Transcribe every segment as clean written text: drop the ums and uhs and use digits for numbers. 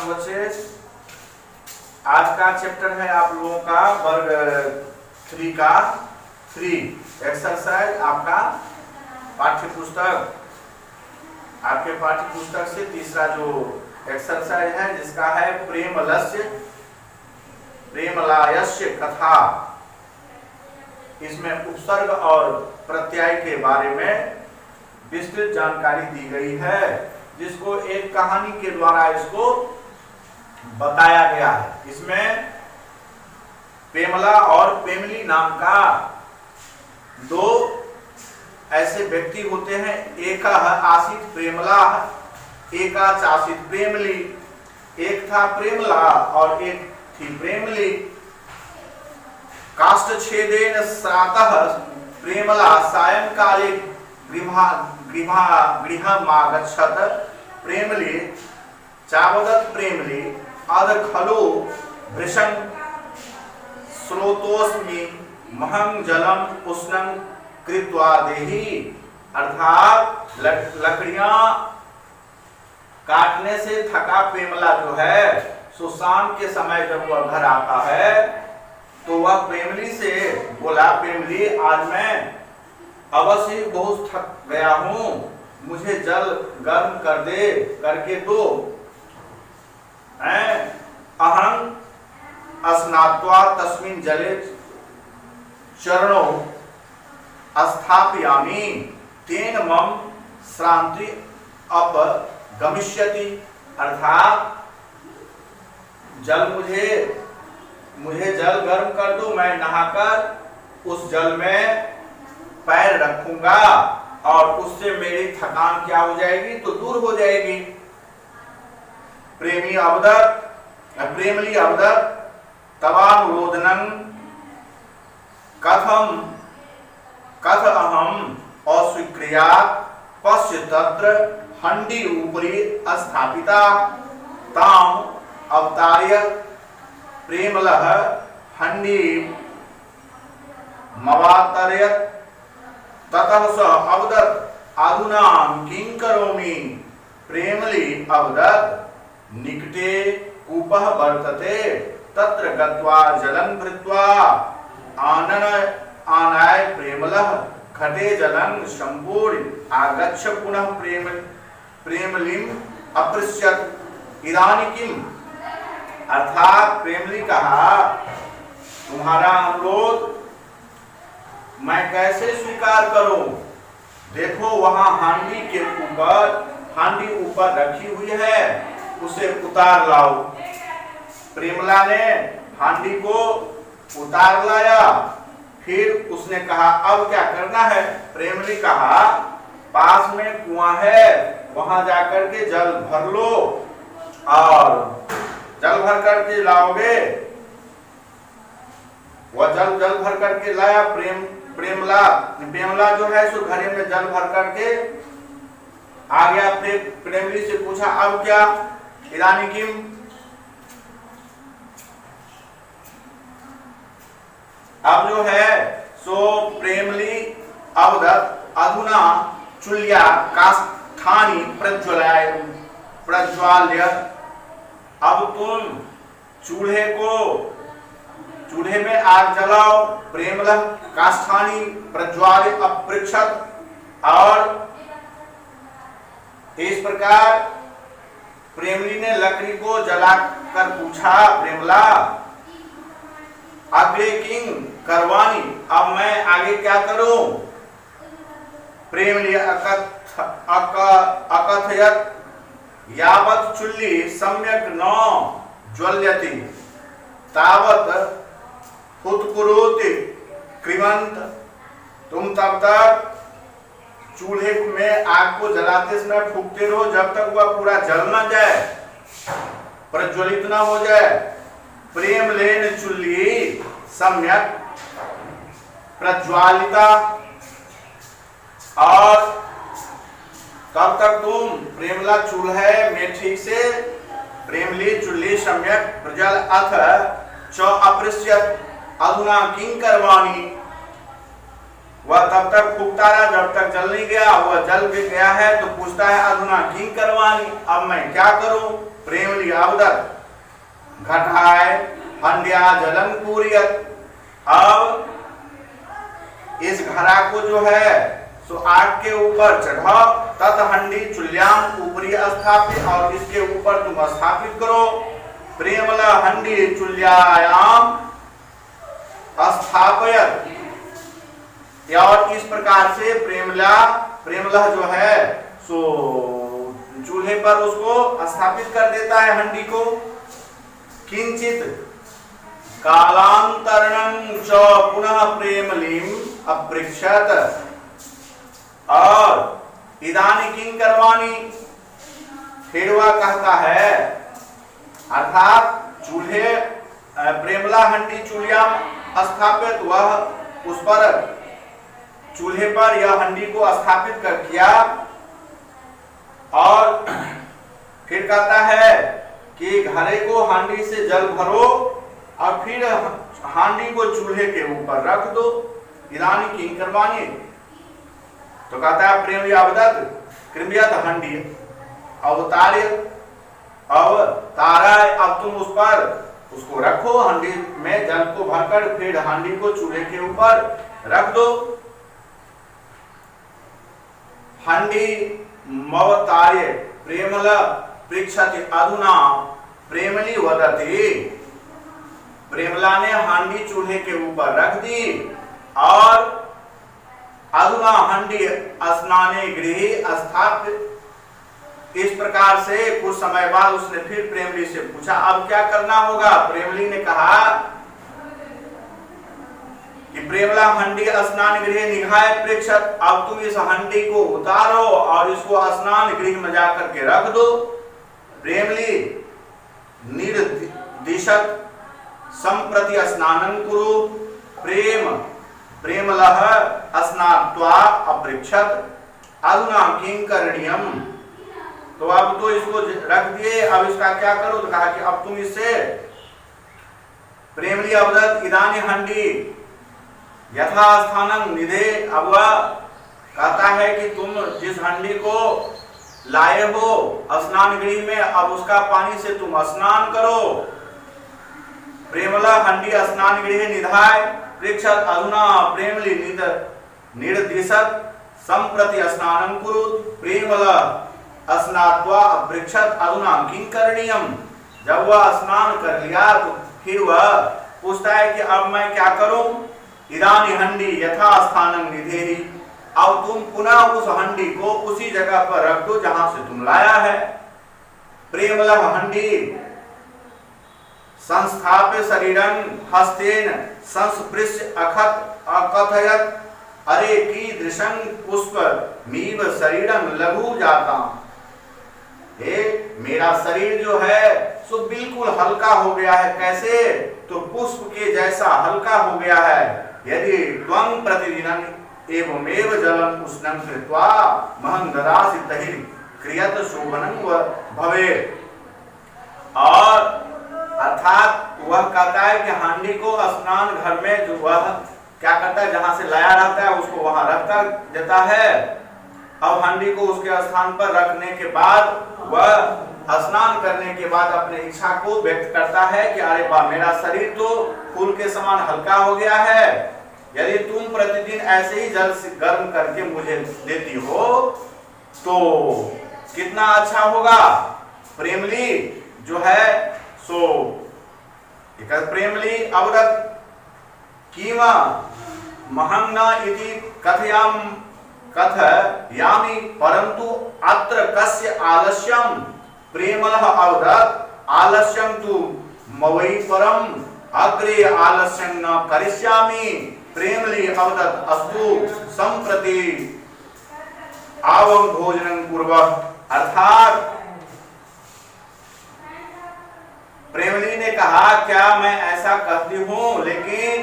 Welcome बच्चे। आज का चैप्टर है आप लोगों का वर्ग 3 का 3 एक्सरसाइज। आपका पाठ्य पुस्तक से तीसरा जो एक्सरसाइज है जिसका है प्रेमलायस्य कथा। इसमें उपसर्ग और प्रत्यय के बारे में विस्तृत जानकारी दी गई है, जिसको एक कहानी के द्वारा इसको बताया गया है। इसमें पेमला और पेमली नाम का दो ऐसे व्यक्ति होते हैं। एक आसित प्रेमला, एक चासित प्रेमली। एक था प्रेमला और एक थी प्रेमली। काष्ठछेदेन श्रातः प्रेमला सायंकाले गृहमागच्छत्। प्रेमली चावदत् प्रेमली अध खलु वृषं स्रोतोस्मि महं जलम उष्णं कृत्वा देहि। अर्थात लकड़ियां काटने से थका प्रेमला जो है, सो शाम के समय जब वह घर आता है तो वह प्रेमली से बोला, प्रेमली आज मैं अवश्य बहुत थक गया हूं, मुझे जल गर्म करके दो। अहं स्नात्वा तस्मिन् जले चरणौ स्थापयामि तेन मम श्रांति अपगमिष्यति। अर्थात मुझे जल गर्म कर दो, मैं नहाकर उस जल में पैर रखूंगा और उससे मेरी थकान क्या हो जाएगी, तो दूर हो जाएगी। प्रेमली अवदत् तवानुरोधनं कथ अहम अस्वीक्रिया पश्य तत्र हंडी उपरि स्थापिता ताम अवतार्य प्रेमलः हंडी मवातरयत्। ततः स अवदत् अधुना किं करोमि। प्रेमली अवदत् निकटे कूपः वर्तते तत्र गत्वा जलं भृत्वा आनाय प्रेमलः घटे जलं सम्पूर्य आगच्छ पुनः प्रेमलीं अपृच्छत् इदानीं किम्। अर्थात प्रेमली कहा, तुम्हारा अनुरोध मैं कैसे स्वीकार करूं। देखो वहां हांडी ऊपर रखी हुई है, उसे उतार लाओ। प्रेमला ने हांडी को उतार लाया। फिर उसने कहा अब क्या करना है। प्रेमली कहा पास में कुआं है, वहां जाकर के जल भर लो और जल भर करके लाओगे। वह जल भर करके लाया। प्रेमला जो है सो घड़े में जल भर करके आ गया। प्रेमली से पूछा अब क्या। इदानी किम। अब जो है सो प्रेमली अवदत् अधुना चुल्या काष्ठानि प्रज्वाल्य। अब तुम चूल्हे में आग जलाओ। प्रेमलः काष्ठानि प्रज्वाल्य अपृच्छत्। और इस प्रकार प्रेमली ने लकड़ी को जलाकर पूछा, प्रेमला अग्रे किं करवानी। अब मैं आगे क्या करूं। प्रेमली अकथयत् यावत् चुल्ली सम्यक् न ज्वल्यति तावत् हुत्कुरुति क्रिमंत। तुम तब तक चूल्हे में आग को जलाते समय फूकते रहो जब तक वह पूरा जल न जाए, प्रज्वलित न हो जाए। प्रेमलेन चुल्ली सम्यक प्रज्वालिता। और तब तक तुम प्रेमला चूल्हे में ठीक से प्रेमली चुल्ली सम्यक प्रज्वल अथ च अपृच्छत् अधुना किं करवाणी। वह तब तक फूकता रहा जब तक जल नहीं गया। वह जल भी गया है तो पूछता है अधुना किं करवाणी, अब मैं क्या करूं। प्रेमली अवदत् घटाय हंड्या जलन पूरियत। अब इस घड़ा को जो है सो आग के ऊपर चढ़ाओ, तत् हंडी चुल्याम ऊपरी स्थापित, और इसके ऊपर तुम स्थापित करो। प्रेमला हंडी चुल्यायाम स्थापयत, और इस प्रकार से प्रेमला जो है सो चूल्हे पर उसको स्थापित कर देता है हंडी को। किंचित कालांतरणं च पुनः प्रेमलीम अपृच्छत, और इदानी किं करवाणी, फिर वह कहता है, अर्थात चूल्हे प्रेमला हंडी चूल्हा स्थापित, वह उस पर चूल्हे पर यह हंडी को स्थापित कर किया, और फिर कहता है कि घड़े को हांडी से जल भरो और फिर हांडी को चूल्हे के ऊपर रख दो। इदानी किं करवाणी, तो कहता है प्रेम अवदत् कृम्यत हंडी अवतार्य अवतारा, अब तुम उस पर उसको रखो, हांडी में जल को भरकर फिर हांडी को चूल्हे के ऊपर रख दो। हंडी मवतार्य प्रेमला पृच्छति अधुना प्रेमली वदति, प्रेमला ने हांडी चूल्हे के ऊपर रख दी, और अधुना हंडी स्नाने गृहे स्थापित। इस प्रकार से कुछ समय बाद उसने फिर प्रेमली से पूछा अब क्या करना होगा। प्रेमली ने कहा कि प्रेमला हंडी स्नान गृह निघाय प्रेक्षत, अब तुम इस हंडी को उतारो और इसको स्नान गृह में जाकर के रख दो। प्रेमली निर्दिशत संप्रति स्नानं कुरु, प्रेमलः स्नात्वा अपृच्छत अधुना किं करणीयम, तो अब तो इसको रख दिए, अब इसका क्या करो, तो कहा कि अब तुम इससे प्रेमली अवदत् इदानी हंडी यथा स्थानं निधे, अब वह कहता है कि तुम जिस हंडी को लाए हो स्नान गृह में, अब उसका पानी से तुम स्नान करो। प्रेमला हंडी स्नान गृह निधाय पृच्छत अधुना प्रेमली निर्दिशत संप्रति स्नानं कुरु, प्रेमला स्नात्वा अपृच्छत अधुना किं करणीयम। जब वह स्नान कर लिया तो फिर वह पूछता है कि अब मैं क्या करूं। इदानी हंडी यथा स्थानं निधेहि, अब तुम पुनः उस हंडी को उसी जगह पर रख दो जहां से तुम लाया है। प्रेमला हंडी संस्थाप्य शरीरं हस्तेन संस्पृश्य अकथयत, अरे कीदृशं पुष्पमिव शरीरं लघु जाताम्, हे मेरा शरीर जो है सो बिल्कुल हल्का हो गया है। कैसे, तो पुष्प के जैसा हल्का हो गया है। यदि त्वं प्रतिदिनं एवमेव जलम उष्णं कृत्वा महं ददासि तर्हि क्रियत शोभनं भवेत्। और अर्थात वह कहता है कि हांडी को स्नान घर में जो वह क्या करता है, जहां से लाया रहता है उसको वहां रखता देता है। अब हांडी को उसके स्थान पर रखने के बाद वह स्नान करने के बाद अपने इच्छा को व्यक्त करता है कि अरे वाह, मेरा शरीर तो फूल के समान हल्का हो गया है। यदि तुम प्रतिदिन ऐसे ही जल से गर्म करके मुझे देती हो तो कितना अच्छा होगा। प्रेमली जो है सो प्रेमली अवदत् कीमा महंगा इति कथयामि परंतु अत्र कस्य आलस्यम। प्रेमलः अवदत् आलस्यं तु मवै परम अग्रे आलस्यं न करिष्यामि। प्रेमली अवदत् अस्तु संप्रति आवं भोजनं कुर्वः, अर्थात प्रेमली ने कहा क्या मैं ऐसा कहती हूं, लेकिन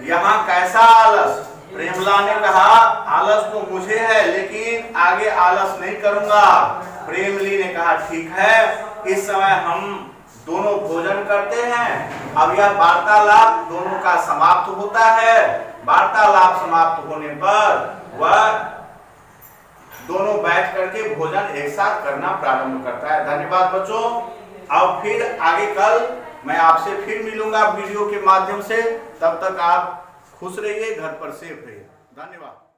यहाँ कैसा आलस। प्रेमला ने कहा आलस तो मुझे है लेकिन आगे आलस नहीं करूंगा। प्रेमली ने कहा ठीक है, इस समय हम दोनों भोजन करते हैं। अब यह वार्तालाप दोनों का समाप्त होता है। वार्तालाप समाप्त होने पर वह दोनों बैठ करके भोजन एक साथ करना प्रारंभ करता है। धन्यवाद बच्चों। अब फिर आगे कल मैं आपसे फिर मिलूंगा वीडियो के माध्यम से। तब तक आप खुश रहिए, घर पर सेफ रहिए। धन्यवाद।